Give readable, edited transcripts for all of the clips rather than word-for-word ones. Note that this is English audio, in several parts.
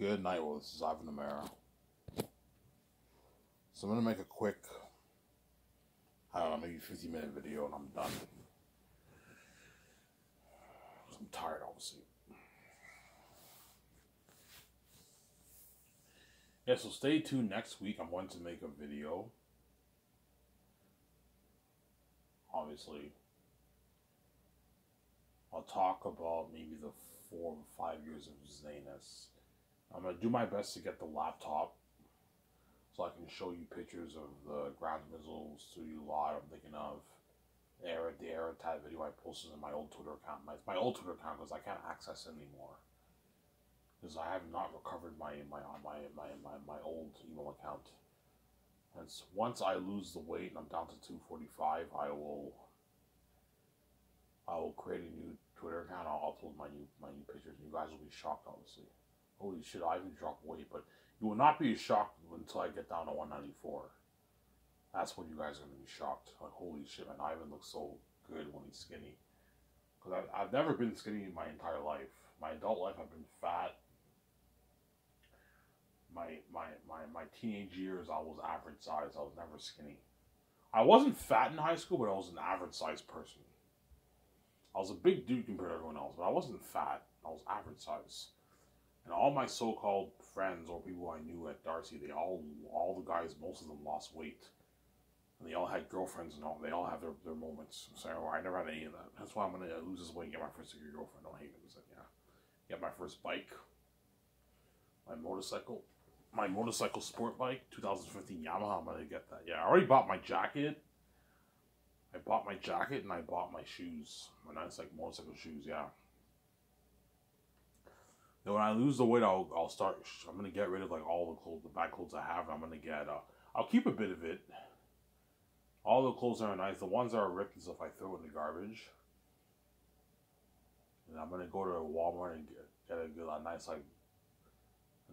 Good night, well, this is Ivan Amara. So I'm going to make a quick, I don't know, maybe 50-minute video and I'm done. I'm tired, obviously. Yeah, so stay tuned next week. I'm going to make a video. Obviously. I'll talk about maybe the 4 or 5 years of Zanus. I'm going to do my best to get the laptop so I can show you pictures of the Ground Missile Studio Lot I'm thinking of. The Aerotad video I posted in my old Twitter account. My old Twitter account because I can't access it anymore. Because I have not recovered my old email account. And once I lose the weight and I'm down to 245, I will create a new Twitter account. I'll upload my new pictures. You guys will be shocked, obviously. Holy shit, I even dropped weight, but you will not be shocked until I get down to 194. That's when you guys are going to be shocked. Like, holy shit, man, Ivan looks so good when he's skinny. Because I've never been skinny in my entire life. My adult life, I've been fat. My teenage years, I was average size. I was never skinny. I wasn't fat in high school, but I was an average size person. I was a big dude compared to everyone else, but I wasn't fat. I was average size. And all my so-called friends or people I knew at Darcy, all the guys, most of them lost weight. And they all had girlfriends and all. They all have their moments. So I never had any of that. That's why I'm going to lose this weight and get my first girlfriend. Don't hate me. It's like, yeah. Get my first bike. My motorcycle sport bike, 2015 Yamaha. I'm going to get that. Yeah, I already bought my jacket. I bought my jacket and I bought my shoes. My nice motorcycle shoes, yeah. Then when I lose the weight, I'll start. I'm gonna get rid of all the clothes, the bad clothes I have. I'm gonna get. I'll keep a bit of it. All the clothes are nice. The ones that are ripped and stuff, I throw in the garbage. And I'm gonna go to Walmart and get a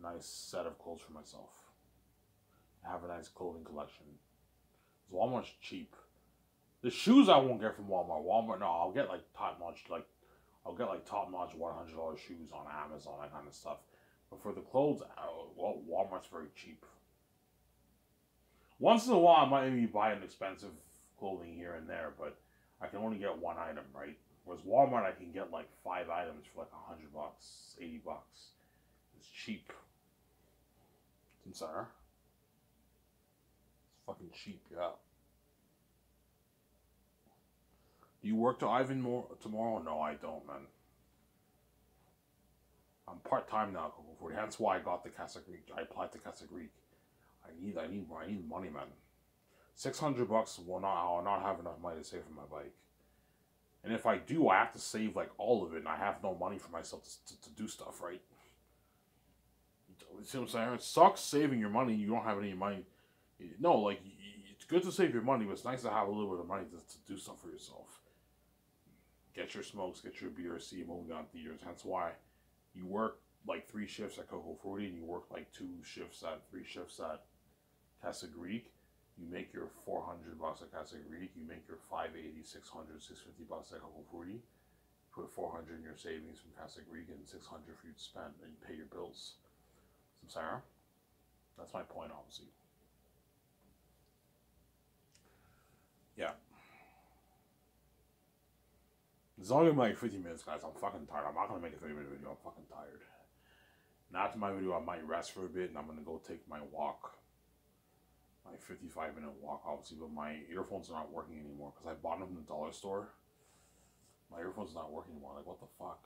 nice set of clothes for myself. Have a nice clothing collection. Walmart's cheap. The shoes I won't get from Walmart. No, I'll get top notch I'll get top-notch $100 shoes on Amazon, that kind of stuff. But for the clothes, well, Walmart's very cheap. Once in a while, I might maybe buy an expensive clothing here and there, but I can only get one item, right? Whereas Walmart, I can get 5 items for $100, $80. It's cheap. Sincere. It's fucking cheap, yeah. Do you work to Ivan more tomorrow? No, I don't, man. I'm part-time now, Coco 40. That's why I got the Casa Greek. I applied to Casa Greek. I need money, man. $600 I'll not have enough money to save for my bike. And if I do, I have to save all of it, and I have no money for myself to do stuff, right? You see what I'm saying? It sucks saving your money. You don't have any money. No, it's good to save your money, but it's nice to have a little bit of money to do stuff for yourself. Get your smokes, get your beer, see moving on theaters. Hence why you work 3 shifts at Coco 40 and you work 3 shifts at Casa Greek. You make your $400 at Casa Greek. You make your $580, $600, $650 at Coco 40. Put $400 in your savings from Casa Greek and $600 for you to spend, and you pay your bills. So, Sarah, that's my point, obviously. Yeah. It's only 50 minutes, guys. I'm fucking tired. I'm not going to make a 30-minute video. I'm fucking tired. And after my video, I might rest for a bit, and I'm going to go take my walk. My 55-minute walk, obviously. But my earphones are not working anymore because I bought them from the dollar store. My earphones are not working anymore. What the fuck?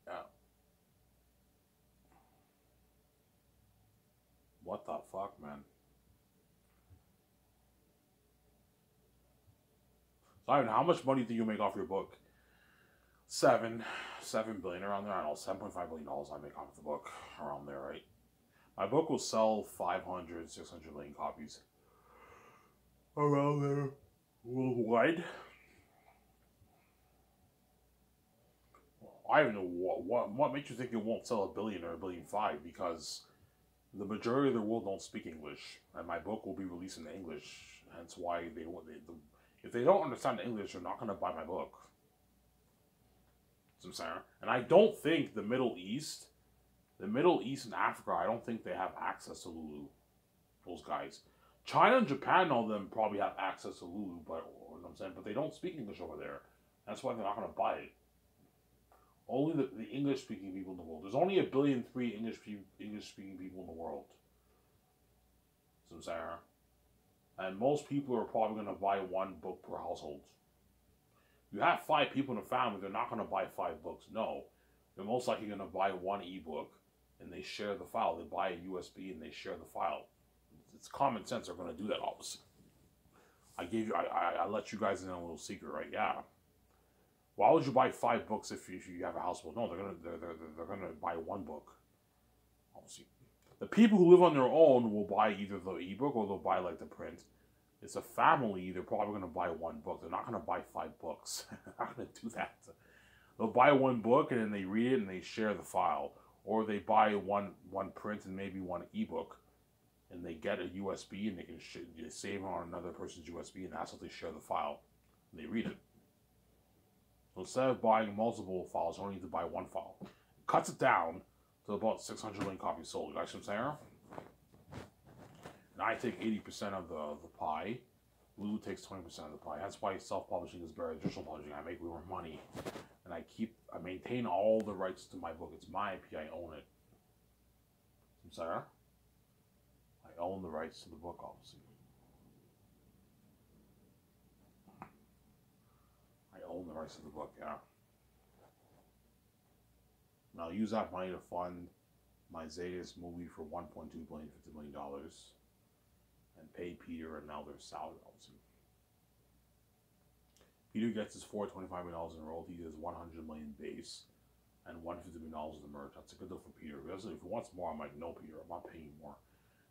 Yeah. What the fuck, man? How much money do you make off your book? $7 billion around there. I don't know, $7.5 billion I make off the book around there, right? My book will sell 500, 600 million copies around there worldwide. I don't know what makes you think it won't sell $1 billion or $1.5 billion, because the majority of the world don't speak English, and my book will be released in English. Hence why if they don't understand English, they're not going to buy my book. I'm saying, and I don't think the Middle East and Africa, I don't think they have access to Lulu. Those guys, China and Japan, all of them probably have access to Lulu, but you know what I'm saying, but they don't speak English over there. That's why they're not gonna buy it. Only the English speaking people in the world. There's only 1,300,000,000 English speaking people in the world. So I'm saying, and most people are probably gonna buy one book per household. You have 5 people in a family, they're not gonna buy 5 books. No, they're most likely gonna buy one ebook, and they share the file. They buy a USB and they share the file. It's common sense. They're gonna do that, obviously. I let you guys in a little secret, right? Yeah. Why would you buy 5 books if you have a household? No, they're gonna buy one book. Obviously, the people who live on their own will buy either the ebook or they'll buy like the print. It's a family. They're probably gonna buy one book. They're not gonna buy 5 books. They're not gonna do that. They'll buy one book and then they read it and they share the file, or they buy one print and maybe one ebook, and they get a USB and they can save it on another person's USB, and that's how they share the file. And they read it. So instead of buying multiple files, you only need to buy one file. It cuts it down to about 600 million copies sold. You guys know what I'm saying? And I take 80% of the pie. Lulu takes 20% of the pie. That's why self-publishing is better than traditional publishing. I make more money, and I maintain all the rights to my book. It's my IP. I own it. I'm sorry. I own the rights to the book, obviously. I own the rights to the book, yeah. And I'll use that money to fund my Zetas movie for $1.2 billion, $50 million, and pay Peter and now their salary, obviously. Peter gets his $425 million in royalty. He does $100 million base and $150 million in the merch. That's a good deal for Peter. If he wants more, I'm like, no, Peter, I'm not paying more.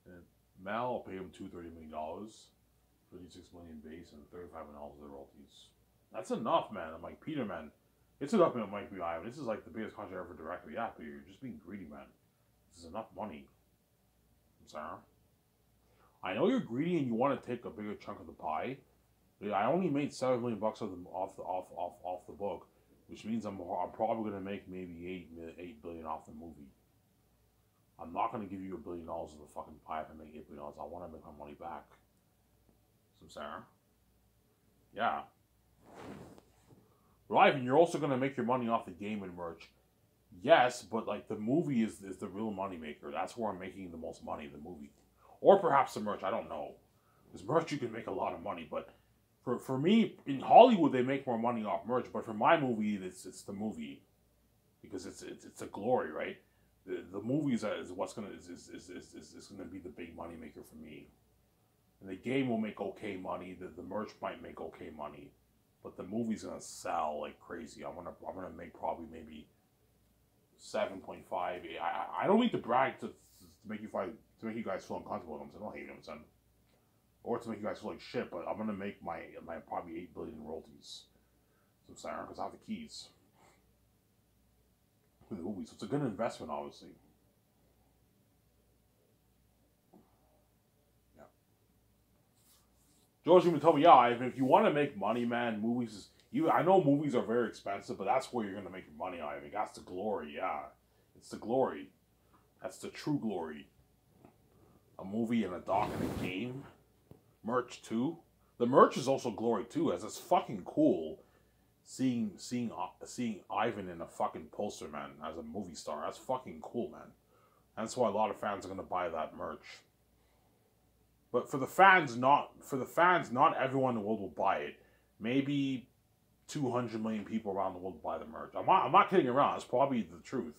And Mel, I'll pay him $230 million, $36 million base, and $35 million of the royalties. That's enough, man. I'm like, Peter, man, it's enough, man. Mike B. Ivan. This is like the biggest contract ever directed. Yeah, Peter, you're just being greedy, man. This is enough money. I'm sorry. I know you're greedy and you want to take a bigger chunk of the pie. I only made $7 million off the book, which means I'm probably gonna make maybe $8 billion off the movie. I'm not gonna give you $1 billion of the fucking pie if I make $8 billion. I want to make my money back. So Sarah, yeah. Ivan, you're also gonna make your money off the game and merch. Yes, but like the movie is the real money maker. That's where I'm making the most money. The movie, or perhaps the merch. I don't know. Because merch you can make a lot of money, but for me in Hollywood they make more money off merch. But for my movie, it's the movie, because it's a glory, right? The movies is what's gonna gonna be the big money maker for me. And the game will make okay money. The merch might make okay money, but the movie's gonna sell like crazy. I'm gonna make probably maybe 7.5. I don't need to brag to make you guys feel uncomfortable. I don't hate him, son, or to make you guys feel like shit. But I'm gonna make my probably $8 billion in royalties. So sorry, because I have the keys to the movie, so it's a good investment, obviously. Yeah. George even told me, yeah, if you want to make money, man, movies is. I know movies are very expensive, but that's where you're going to make your money, Ivan. That's the glory, yeah. It's the glory. That's the true glory. A movie and a doc and a game. Merch, too. The merch is also glory, too, as it's fucking cool seeing Ivan in a fucking poster, man, as a movie star. That's fucking cool, man. That's why a lot of fans are going to buy that merch. But for the fans, not everyone in the world will buy it. Maybe 200 million people around the world buy the merch. I'm not kidding around. It's probably the truth.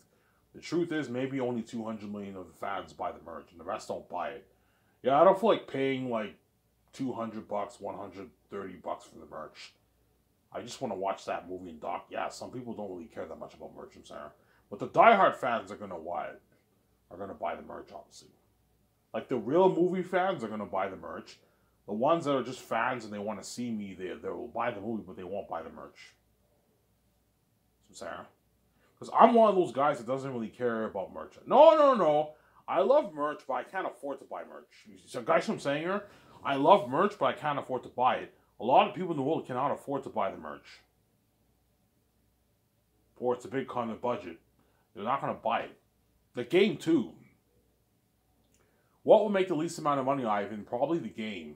The truth is maybe only 200 million of the fans buy the merch, and the rest don't buy it. Yeah, I don't feel like paying like $200, $130 for the merch. I just want to watch that movie and doc. Yeah, some people don't really care that much about merch, I'm sorry. But the diehard fans are gonna buy it. Are gonna buy the merch, obviously. Like the real movie fans are gonna buy the merch. The ones that are just fans and they want to see me, they will buy the movie, but they won't buy the merch. So Sarah, because I'm one of those guys that doesn't really care about merch. No. I love merch, but I can't afford to buy merch. So guys, what I'm saying here, I love merch, but I can't afford to buy it. A lot of people in the world cannot afford to buy the merch. or it's a big content budget, they're not going to buy it. The game too. What will make the least amount of money, Ivan? Probably the game.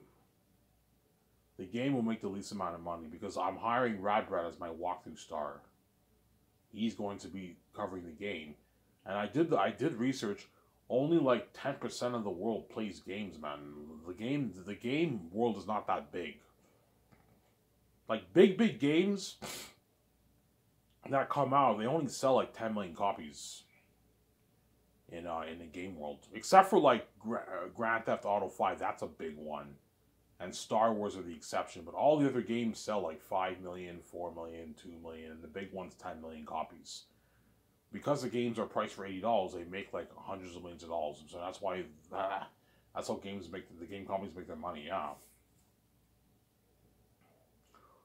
The game will make the least amount of money because I'm hiring Radbrad as my walkthrough star. He's going to be covering the game, and I did research. Only like 10% of the world plays games, man. The game world is not that big. Like big games that come out, they only sell like 10 million copies in the game world, except for like Grand Theft Auto 5. That's a big one, and Star Wars are the exception. But all the other games sell like 5 million, 4 million, 2 million, and the big one's 10 million copies. Because the games are priced for $80, they make like hundreds of millions of dollars. So that's why that's how the game companies make their money. Yeah.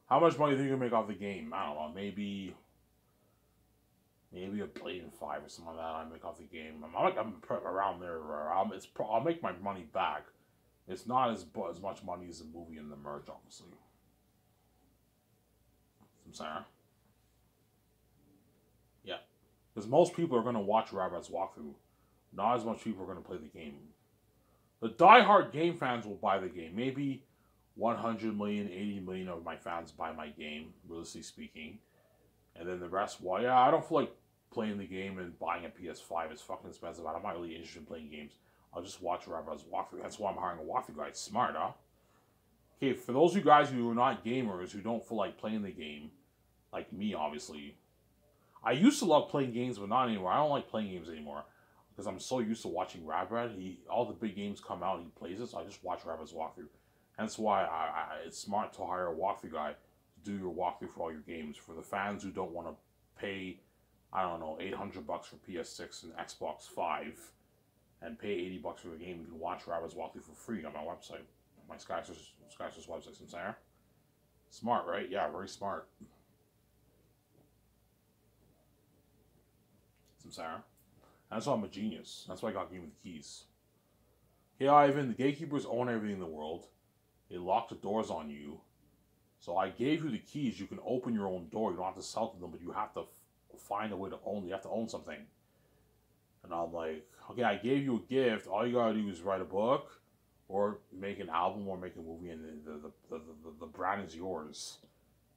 How much money do you think you can make off the game? I don't know. Maybe $1.5 billion or something like that. I make off the game. I'm around there. I'll make my money back. It's not as much money as the movie and the merch, obviously. I'm saying. Yeah. Because most people are going to watch Radbrad's walkthrough. Not as much people are going to play the game. The die-hard game fans will buy the game. Maybe 100 million, 80 million of my fans buy my game, realistically speaking. And then the rest, well, yeah, I don't feel like playing the game and buying a PS5. It's fucking expensive. I'm not really interested in playing games. I'll just watch Radbrad's walkthrough. That's why I'm hiring a walkthrough guy. It's smart, huh? Okay, for those of you guys who are not gamers, who don't feel like playing the game, like me, obviously, I used to love playing games, but not anymore. I don't like playing games anymore because I'm so used to watching Radbrad. All the big games come out, he plays it, so I just watch Radbrad's walkthrough. Hence why it's smart to hire a walkthrough guy to do your walkthrough for all your games. For the fans who don't want to pay, I don't know, $800 for PS6 and Xbox 5 and pay $80 for the game, you can watch Radbrad's walkthrough for free on my website, my Skysource website. Some Sarah. Smart, right? Yeah, very smart. Some Sarah. And that's why I'm a genius. That's why I got Game of the Keys. Hey Ivan, the gatekeepers own everything in the world. They lock the doors on you. So I gave you the keys. You can open your own door. You don't have to sell to them, but you have to find a way to own. You have to own something. And I'm like, okay, I gave you a gift. All you gotta do is write a book, or make an album, or make a movie, and the brand is yours.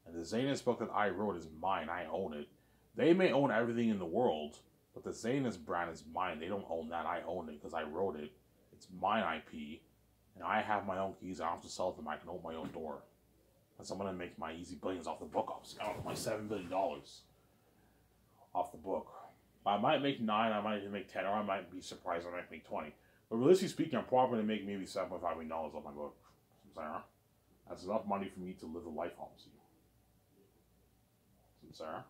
And the Zanus book that I wrote is mine. I own it. They may own everything in the world, but the Zanus brand is mine. They don't own that. I own it because I wrote it. It's my IP, and I have my own keys. I don't have to sell them. I can open my own door. Because I'm gonna make my easy billions off the book. My $7 billion off the book. I might make 9. I might even make 10, or I might be surprised. I might make 20. But realistically speaking, I'm probably gonna make maybe $7.5 million off my book. That's enough money for me to live a life, obviously. Sarah.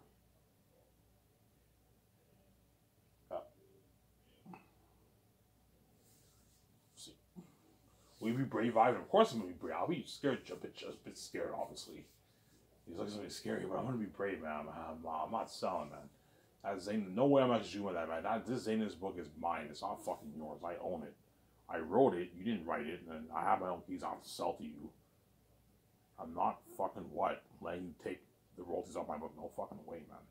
Will you be brave, Ivan? Of course I'm going to be brave. I'll be scared, a bit scared, obviously. He's like something scary, but I'm going to be brave, man. I'm not selling, man. That Zane, no way I'm actually doing that, man. This Zanus book is mine. It's not fucking yours. I own it. I wrote it. You didn't write it. And I have my own keys. I don't have to sell to you. I'm not fucking letting you take the royalties off my book. No fucking way, man.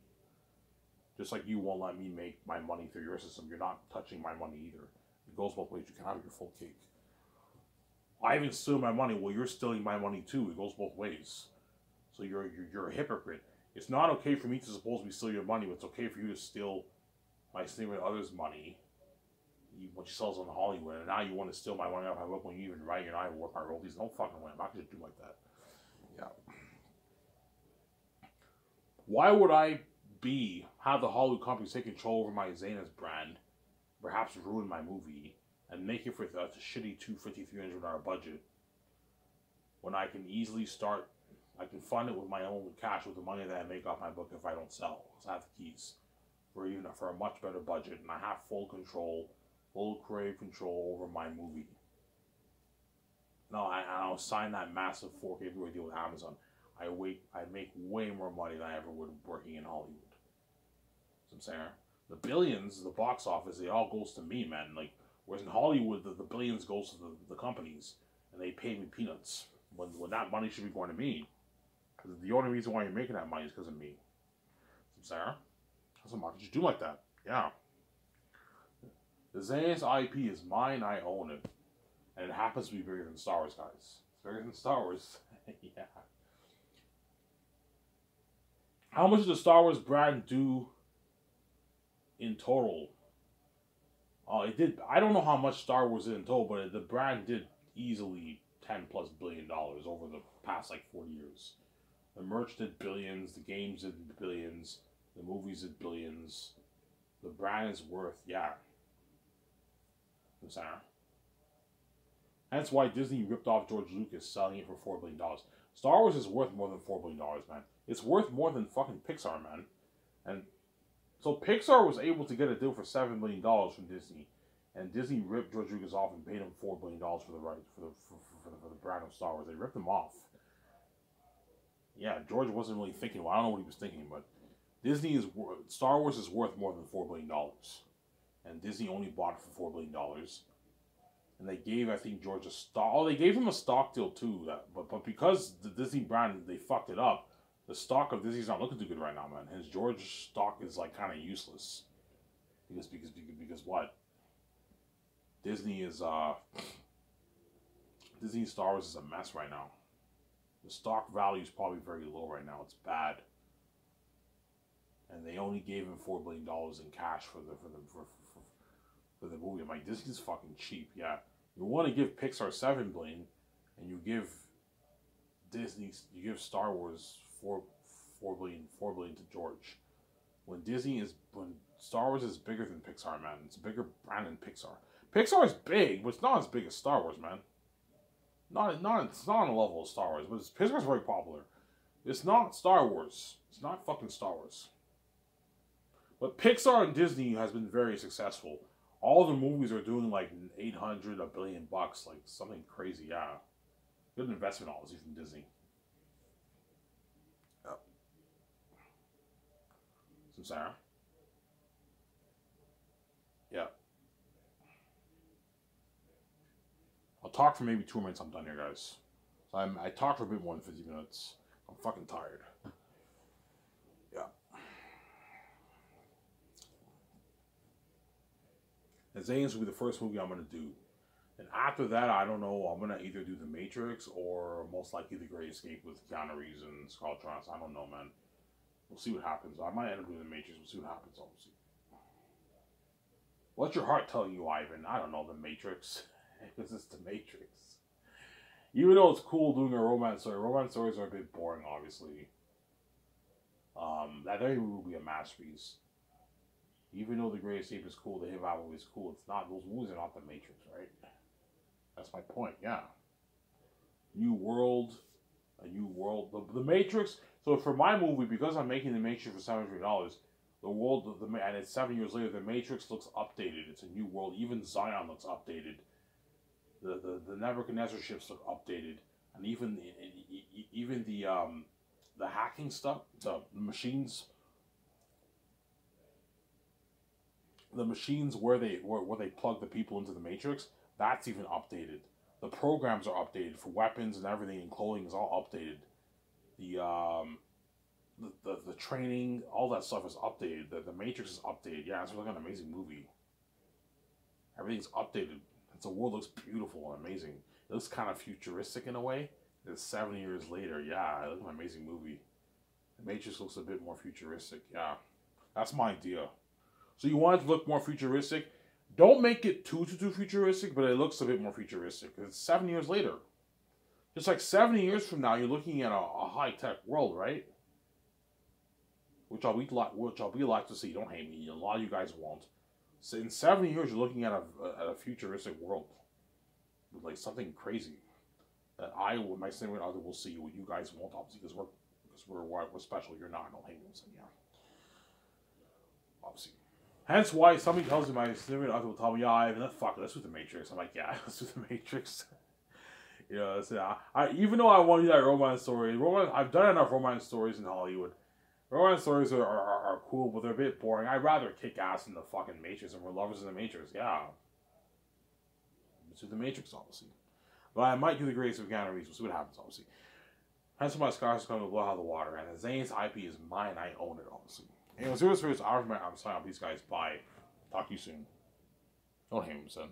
Just like you won't let me make my money through your system. You're not touching my money either. It goes both ways. You can have your full cake. I even steal my money. Well, you're stealing my money too. It goes both ways. So you're a hypocrite. It's not okay for me to supposedly steal your money, but it's okay for you to steal my stealing others' money. What you sells on Hollywood, and now you want to steal my money off my book when you even write and I work my royalties. No fucking way. I'm not gonna do like that. Yeah. Why would I have the Hollywood companies take control over my Zanus brand, perhaps ruin my movie, and make it for a shitty $250, $300 budget, when I can easily start, I can fund it with my own cash with the money that I make off my book if I don't sell, because I have the keys, for a much better budget, and I have full creative control over my movie. No, I'll sign that massive 4K Blu-ray deal with Amazon. I make way more money than I ever would working in Hollywood. So I'm saying, the billions, the box office, it all goes to me, man. Like, whereas in Hollywood, the billions goes to the companies, and they pay me peanuts when that money should be going to me. Because the only reason why you're making that money is because of me. So Sarah. So why could you do like that? Yeah. The Zayas IP is mine. I own it, and it happens to be bigger than Star Wars, guys. It's bigger than Star Wars. Yeah. How much did the Star Wars brand do in total? Oh, it did. I don't know how much Star Wars did in total, but the brand did easily $10+ billion over the past like 4 years. The merch did billions. The games did billions. The movies did billions. The brand is worth, yeah. I'm saying. That's why Disney ripped off George Lucas, selling it for $4 billion. Star Wars is worth more than $4 billion, man. It's worth more than fucking Pixar, man. And so Pixar was able to get a deal for $7 billion from Disney, and Disney ripped George Lucas off and paid him $4 billion for the right for the brand of Star Wars. They ripped him off. Yeah, George wasn't really thinking. Well, I don't know what he was thinking, but Star Wars is worth more than $4 billion, and Disney only bought it for $4 billion. And they gave, I think, George a stock. Oh, they gave him a stock deal too. But because the Disney brand, they fucked it up. The stock of Disney's not looking too good right now, man. His George stock is like kind of useless. Because what? Disney Star Wars is a mess right now. The stock value is probably very low right now. It's bad. And they only gave him $4 billion in cash for the movie. I'm like, Disney's fucking cheap. Yeah, you want to give Pixar $7 billion, and you give Star Wars $4 billion to George. When Star Wars is bigger than Pixar, man. It's a bigger brand than Pixar. Pixar is big, but it's not as big as Star Wars, man. It's not on the level of Star Wars, but Pixar's very popular. It's not Star Wars. It's not fucking Star Wars. But Pixar and Disney has been very successful. All the movies are doing like 800, $1 billion, like something crazy. Yeah, good investment, obviously, from Disney. Yep. Some Sarah. Yeah. I'll talk for maybe 2 minutes. I'm done here, guys. So I talked for a bit more than 50 minutes. I'm fucking tired. Yeah. And Zane's will be the first movie I'm going to do. And after that, I don't know. I'm going to either do The Matrix or most likely The Great Escape with Keanu Reeves and Scarlett Johansson. I don't know, man. We'll see what happens. I might end up doing The Matrix. We'll see what happens, obviously. What's your heart telling you, Ivan? I don't know, The Matrix. Because it's The Matrix. Even though it's cool doing a romance stories are a bit boring, obviously. That very movie will be a masterpiece. Even though The Great Escape is cool, The Hip Hop movie is cool, it's not, those movies are not The Matrix, right? That's my point, yeah. New world, a new world. The Matrix, so for my movie, because I'm making The Matrix for $700, the world, and it's 7 years later, The Matrix looks updated. It's a new world. Even Zion looks updated. The Nebuchadnezzar ships look updated. And even the hacking stuff, the machines where they plug the people into the Matrix, that's even updated. The programs are updated for weapons and everything, and clothing is all updated. The training, all that stuff is updated. The Matrix is updated. Yeah, it's like an amazing movie. Everything's updated. The world looks beautiful and amazing. It looks kind of futuristic in a way. It's 7 years later. Yeah, it looks like an amazing movie. The Matrix looks a bit more futuristic. Yeah, that's my idea. So you want it to look more futuristic? Don't make it too futuristic, but it looks a bit more futuristic. Because it's 7 years later. Just like 70 years from now, you're looking at a high-tech world, right? Which I'll be like to see. Don't hate me. A lot of you guys won't. So in 70 years, you're looking at a futuristic world with like something crazy that I, with my significant other, will see. What you guys won't, obviously, because we're special. You're not. Don't hate me. So yeah, obviously. Hence why somebody tells me my significant other will tell me, "Yeah, Ivan, fuck, let's do The Matrix." I'm like, "Yeah, let's do The Matrix." You know, so I even though I want to do that romance story, I've done enough romance stories in Hollywood. Romance stories are cool, but they're a bit boring. I'd rather kick ass in the fucking Matrix, and we're lovers in The Matrix. Yeah. Let's do The Matrix, obviously. But I might do The Greatest of Keanu Reeves. We'll see what happens, obviously. Hence why Scars is going to blow out of the water, and the Zane's IP is mine. I own it, obviously. Anyway, serious, I'm signing off. These guys. Bye. Talk to you soon. Don't hate him, son.